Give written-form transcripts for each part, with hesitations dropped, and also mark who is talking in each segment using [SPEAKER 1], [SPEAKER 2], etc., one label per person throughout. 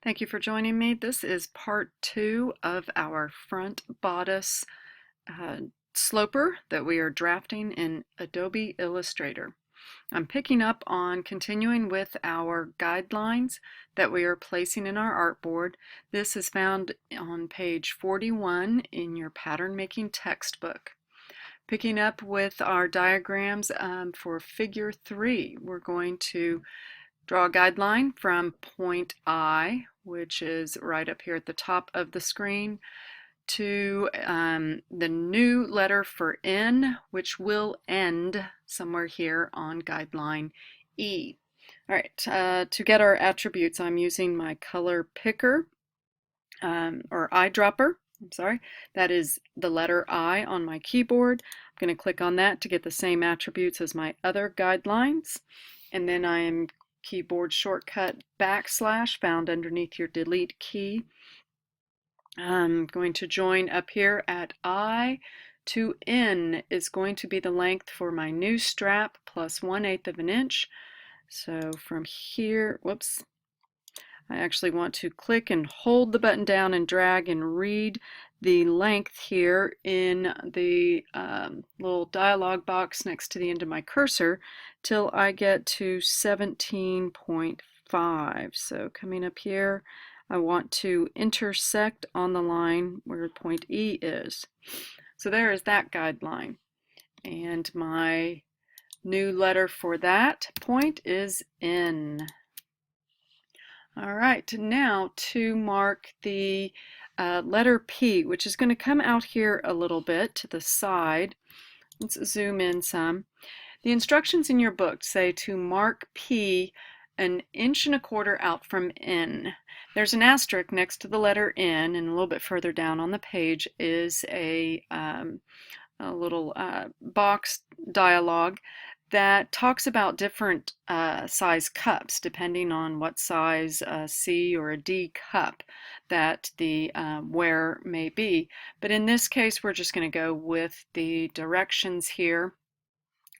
[SPEAKER 1] Thank you for joining me. This is part 2 of our front bodice uh, sloper that we are drafting in Adobe Illustrator. I'm picking up on continuing with our guidelines that we are placing in our artboard. This is found on page 41 in your pattern making textbook. Picking up with our diagrams for figure 3, we're going to draw a guideline from point I, which is right up here at the top of the screen, to the new letter for N, which will end somewhere here on guideline E. All right, to get our attributes, I'm using my color picker or eyedropper. I'm sorry, that is the letter I on my keyboard. I'm going to click on that to get the same attributes as my other guidelines. And then I am keyboard shortcut backslash found underneath your delete key. I'm going to join up here at I to N is going to be the length for my new strap plus 1/8 of an inch. So from here, whoops, I actually want to click and hold the button down and drag and read the length here in the little dialog box next to the end of my cursor till I get to 17.5. So coming up here, I want to intersect on the line where point E is. So there is that guideline. And my new letter for that point is N. All right, now to mark the letter P, which is going to come out here a little bit to the side. Let's zoom in some. The instructions in your book say to mark P 1.25 inches out from N. There's an asterisk next to the letter N, and a little bit further down on the page is a little box dialogue that talks about different size cups depending on what size C or a D cup that the wearer may be. But in this case, we're just going to go with the directions here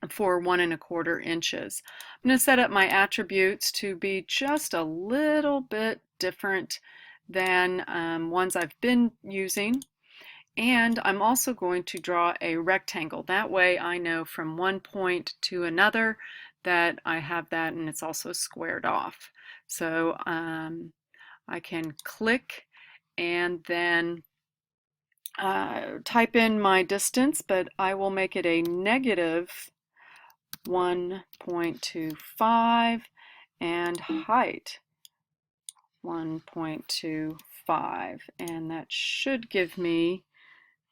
[SPEAKER 1] for 1.25 inches. I'm going to set up my attributes to be just a little bit different than ones I've been using. And I'm also going to draw a rectangle. That way I know from one point to another that I have that, and it's also squared off. So I can click and then type in my distance, but I will make it a negative 1.25 and height 1.25, and that should give me,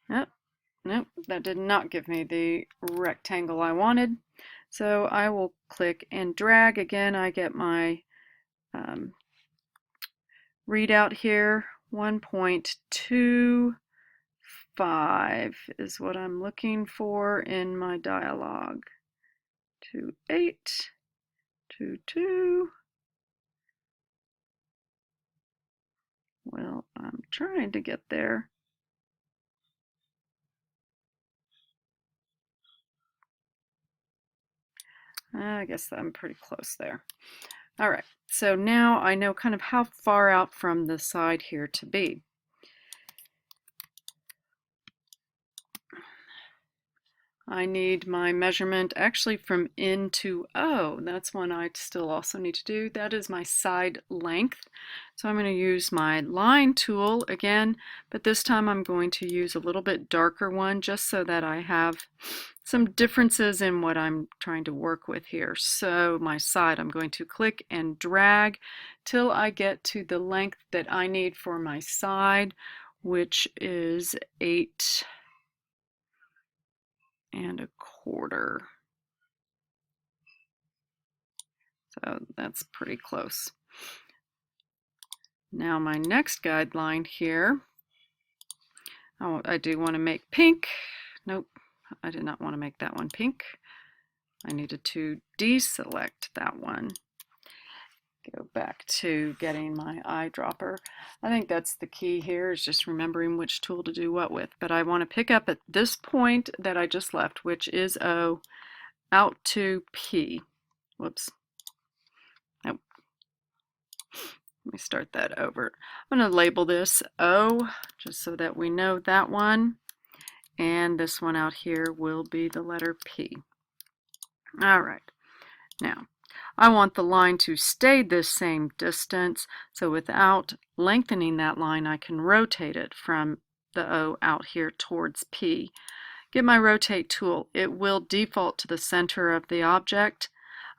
[SPEAKER 1] oh, nope, that did not give me the rectangle I wanted. So I will click and drag. Again, I get my readout here. 1.25 is what I'm looking for in my dialog. 28, 22. Well, I'm trying to get there. I guess I'm pretty close there. All right, so now I know kind of how far out from the side here to be. I need my measurement actually from N to O. That's one I still also need to do. That is my side length. So I'm going to use my line tool again, but this time I'm going to use a little bit darker one just so that I have some differences in what I'm trying to work with here. So my side, I'm going to click and drag till I get to the length that I need for my side, which is 8.25. So that's pretty close. Now my next guideline here, I do want to make pink. Nope, I did not want to make that one pink. I needed to deselect that one. Go back to getting my eyedropper. I think that's the key here, is just remembering which tool to do what with. But I want to pick up at this point that I just left, which is O, out to P. Whoops. Nope. Let me start that over. I'm going to label this O just so that we know that one. And this one out here will be the letter P. All right. Now, I want the line to stay this same distance, so without lengthening that line, I can rotate it from the O out here towards P. Get my rotate tool. It will default to the center of the object.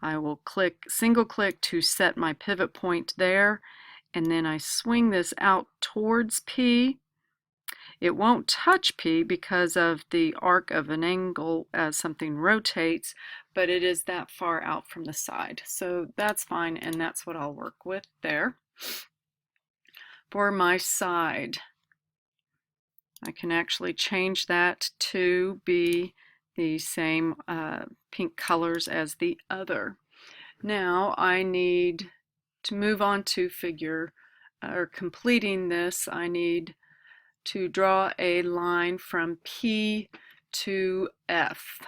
[SPEAKER 1] I will single click to set my pivot point there, and then I swing this out towards P. It won't touch P because of the arc of an angle as something rotates, but it is that far out from the side. So that's fine, and that's what I'll work with there. For my side, I can actually change that to be the same pink colors as the other. Now I need to move on to completing this. I need to draw a line from P to F.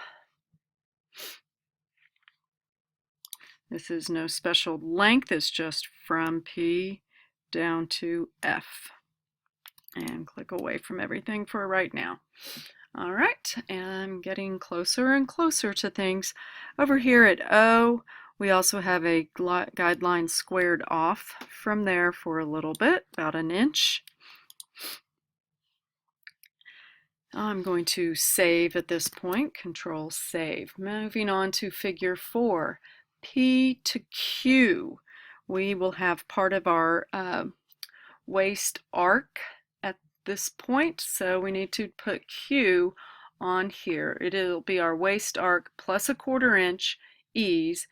[SPEAKER 1] This is no special length, it's just from P down to F. And click away from everything for right now. All right, and I'm getting closer and closer to things. Over here at O, we also have a guideline squared off from there for a little bit, about an inch. I'm going to save at this point, Control Save. Moving on to figure 4, P to Q. We will have part of our waist arc at this point, so we need to put Q on here. It'll be our waist arc plus 1/4 inch ease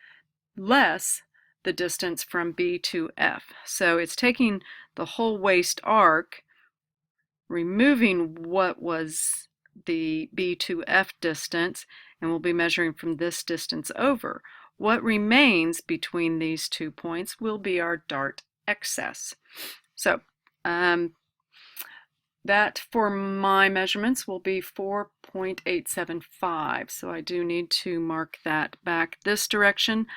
[SPEAKER 1] less the distance from B to F. So it's taking the whole waist arc, removing what was the B to F distance, and we'll be measuring from this distance over. What remains between these 2 points will be our dart excess. So that for my measurements will be 4.875. So I do need to mark that back this direction.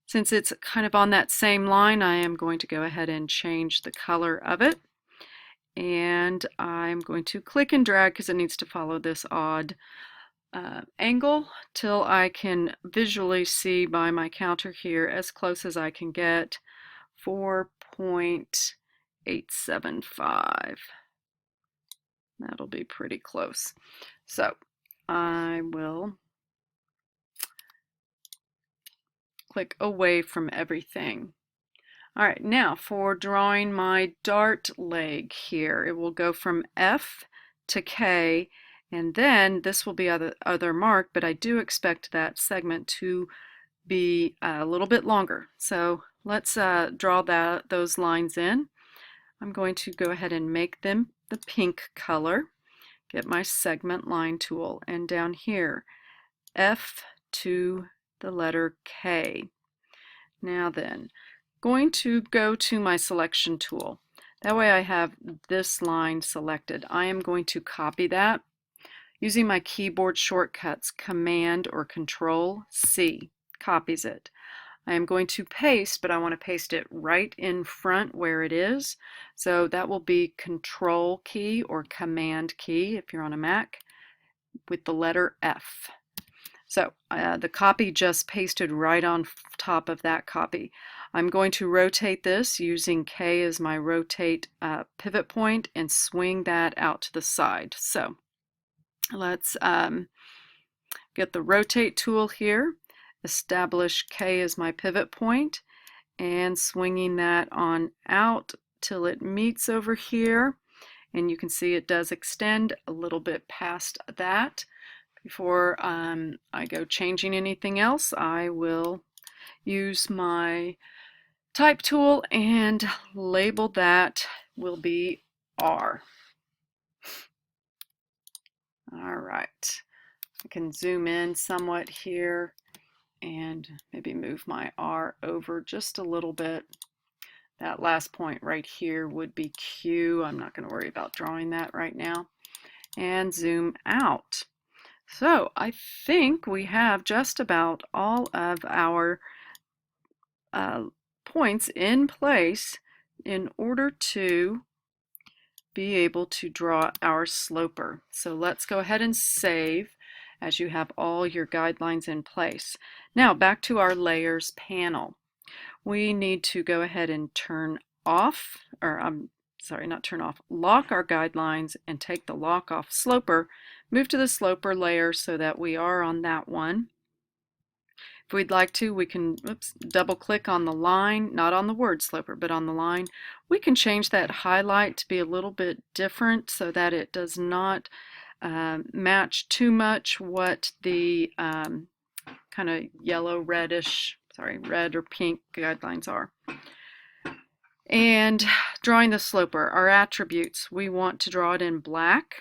[SPEAKER 1] Since it's kind of on that same line, I am going to go ahead and change the color of it. And I'm going to click and drag because it needs to follow this odd angle till I can visually see by my counter here as close as I can get 4.875. That'll be pretty close. So I will click away from everything. All right, now for drawing my dart leg here, it will go from F to K, and then this will be other mark, but I do expect that segment to be a little bit longer. So let's draw those lines in. I'm going to go ahead and make them the pink color, get my segment line tool, and down here, F to the letter K. Now then, going to go to my selection tool. That way I have this line selected. I am going to copy that using my keyboard shortcuts, Command or Control C, copies it. I am going to paste, but I want to paste it right in front where it is. So that will be Control key or Command key if you're on a Mac with the letter F. So the copy just pasted right on top of that copy. I'm going to rotate this using K as my rotate pivot point and swing that out to the side. So let's get the rotate tool here, establish K as my pivot point, and swinging that on out till it meets over here. And you can see it does extend a little bit past that. Before I go changing anything else, I will use my type tool and label that will be R. All right, I can zoom in somewhat here and maybe move my R over just a little bit. That last point right here would be Q. I'm not going to worry about drawing that right now. And zoom out. So I think we have just about all of our points in place in order to be able to draw our sloper. So let's go ahead and save as you have all your guidelines in place. Now back to our layers panel. We need to go ahead and turn off, or sorry, not turn off, lock our guidelines and take the lock off sloper, move to the sloper layer so that we are on that one. If we'd like to, we can double click on the line, not on the word sloper, but on the line. We can change that highlight to be a little bit different so that it does not match too much what the kind of yellow, reddish, sorry, red or pink guidelines are. And drawing the sloper, our attributes, we want to draw it in black.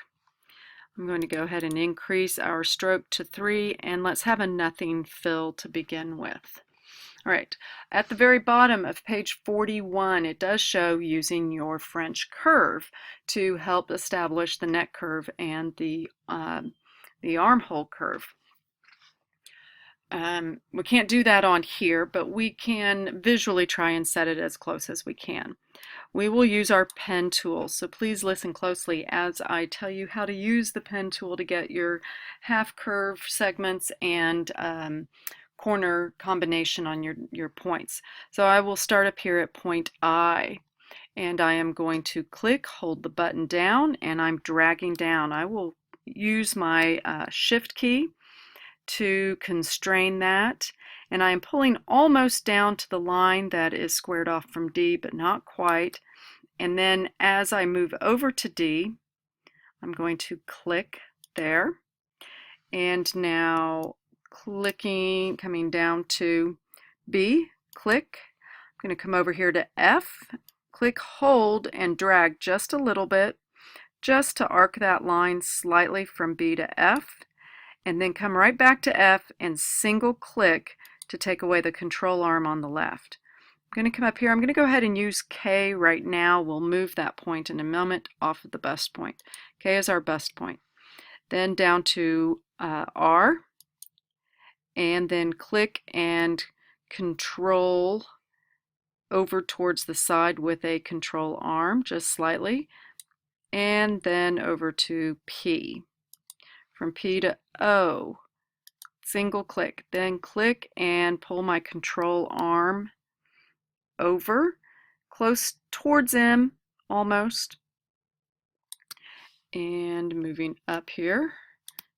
[SPEAKER 1] I'm going to go ahead and increase our stroke to 3, and let's have a nothing fill to begin with. All right, at the very bottom of page 41, it does show using your French curve to help establish the neck curve and the armhole curve. We can't do that on here, but we can visually try and set it as close as we can. We will use our pen tool, so please listen closely as I tell you how to use the pen tool to get your half curve segments and corner combination on your points. So I will start up here at point I, and I am going to click, hold the button down, and I'm dragging down. I will use my shift key to constrain that, and I am pulling almost down to the line that is squared off from D, but not quite. And then as I move over to D, I'm going to click there, and now clicking, coming down to B, click. I'm going to come over here to F, click, hold, and drag just a little bit, just to arc that line slightly from B to F, and then come right back to F and single click to take away the control arm on the left. I'm going to come up here. I'm going to go ahead and use K right now. We'll move that point in a moment off of the bust point. K is our bust point. Then down to R, and then click and control over towards the side with a control arm, just slightly, and then over to P. From P to O, single click, then click and pull my control arm over, close towards M, almost, and moving up here,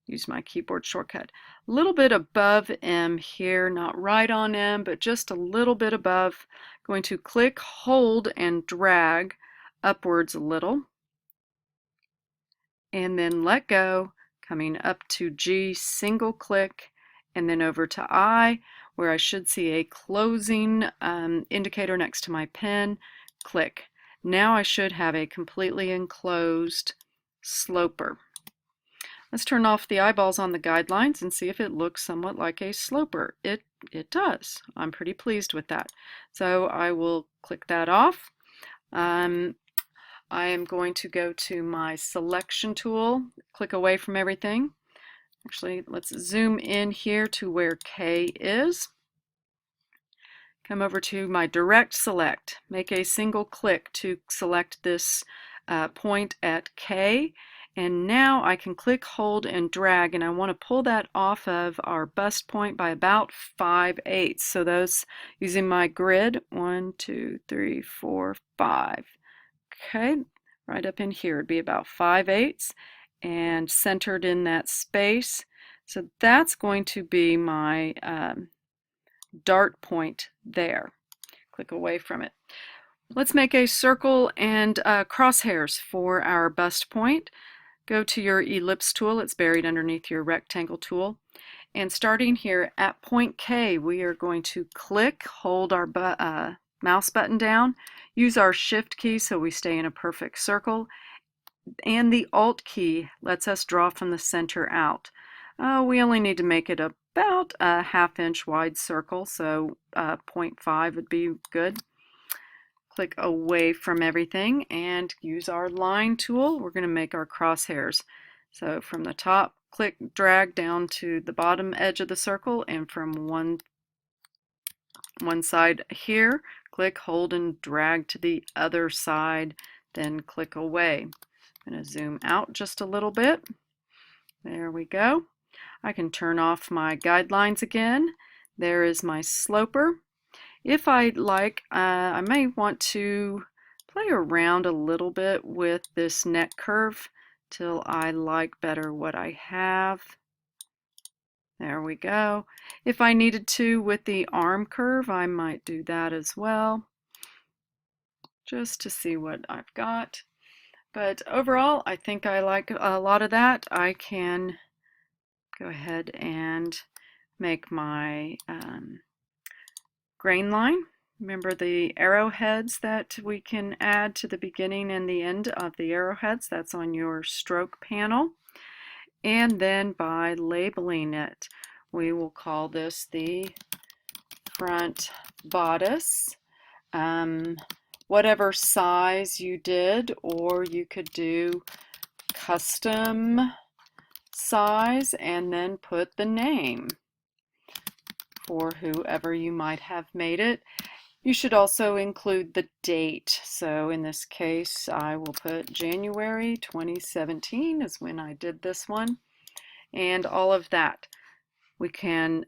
[SPEAKER 1] use my keyboard shortcut. A little bit above M here, not right on M, but just a little bit above. Going to click, hold, and drag upwards a little, and then let go, coming up to G, single click, and then over to I, where I should see a closing indicator next to my pen, click. Now I should have a completely enclosed sloper. Let's turn off the eyeballs on the guidelines and see if it looks somewhat like a sloper. It does. I'm pretty pleased with that. So I will click that off. I am going to go to my selection tool, click away from everything. Actually, let's zoom in here to where K is. Come over to my direct select, make a single click to select this point at K, and now I can click, hold, and drag, and I want to pull that off of our bust point by about 5/8. So those, using my grid, 1, 2, 3, 4, 5. Okay, right up in here would be about 5/8 and centered in that space. So that's going to be my dart point there. Click away from it. Let's make a circle and crosshairs for our bust point. Go to your ellipse tool, it's buried underneath your rectangle tool. And starting here at point K, we are going to click, hold our mouse button down, use our shift key so we stay in a perfect circle, and the alt key lets us draw from the center out. We only need to make it about a 1/2 inch wide circle, so 0.5 would be good. Click away from everything and use our line tool. We're going to make our crosshairs. So from the top, click, drag down to the bottom edge of the circle, and from one side here, Click, hold, and drag to the other side, then click away. I'm going to zoom out just a little bit. There we go. I can turn off my guidelines again. There is my sloper. If I'd like, I may want to play around a little bit with this neck curve till I like better what I have. There we go. If I needed to with the arm curve, I might do that as well, just to see what I've got. But overall, I think I like a lot of that. I can go ahead and make my grain line. Remember the arrowheads that we can add to the beginning and the end of the arrowheads? That's on your stroke panel. And then by labeling it, we will call this the front bodice. Whatever size you did, or you could do custom size and then put the name for whoever you might have made it. You should also include the date. So in this case, I will put January 2017 is when I did this one, and all of that. We can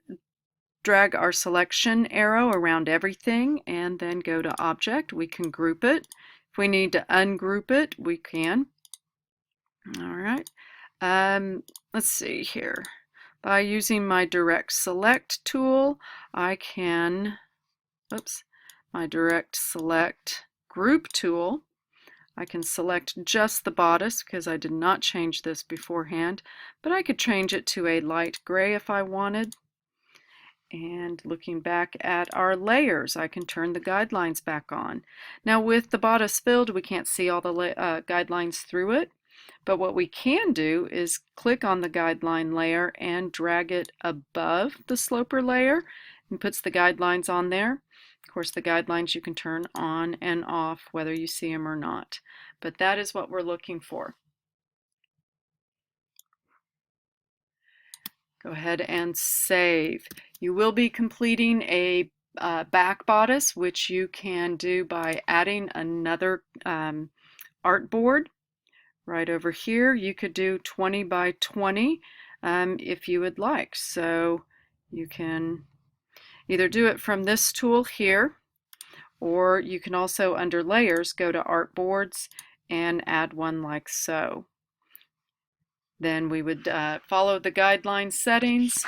[SPEAKER 1] drag our selection arrow around everything and then go to Object. We can group it. If we need to ungroup it, we can. All right. Let's see here. By using my Direct Select tool, I can, my Direct Select Group tool, I can select just the bodice because I did not change this beforehand, but I could change it to a light gray if I wanted. And looking back at our layers, I can turn the guidelines back on. Now with the bodice filled, we can't see all the guidelines through it, but what we can do is click on the guideline layer and drag it above the sloper layer and puts the guidelines on there. Of course, the guidelines you can turn on and off whether you see them or not, but that is what we're looking for. Go ahead and save. You will be completing a back bodice, which you can do by adding another artboard. Right over here, you could do 20 by 20 if you would like. So you can either do it from this tool here, or you can also, under layers, go to artboards and add one like so. Then we would follow the guideline settings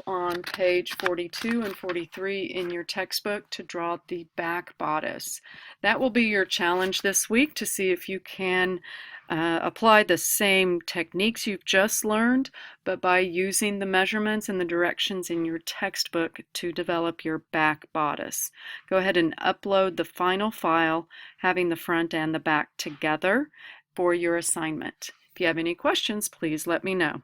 [SPEAKER 1] on page 42 and 43 in your textbook to draw the back bodice. That will be your challenge this week, to see if you can apply the same techniques you've just learned, but by using the measurements and the directions in your textbook to develop your back bodice. Go ahead and upload the final file having the front and the back together for your assignment. If you have any questions, please let me know.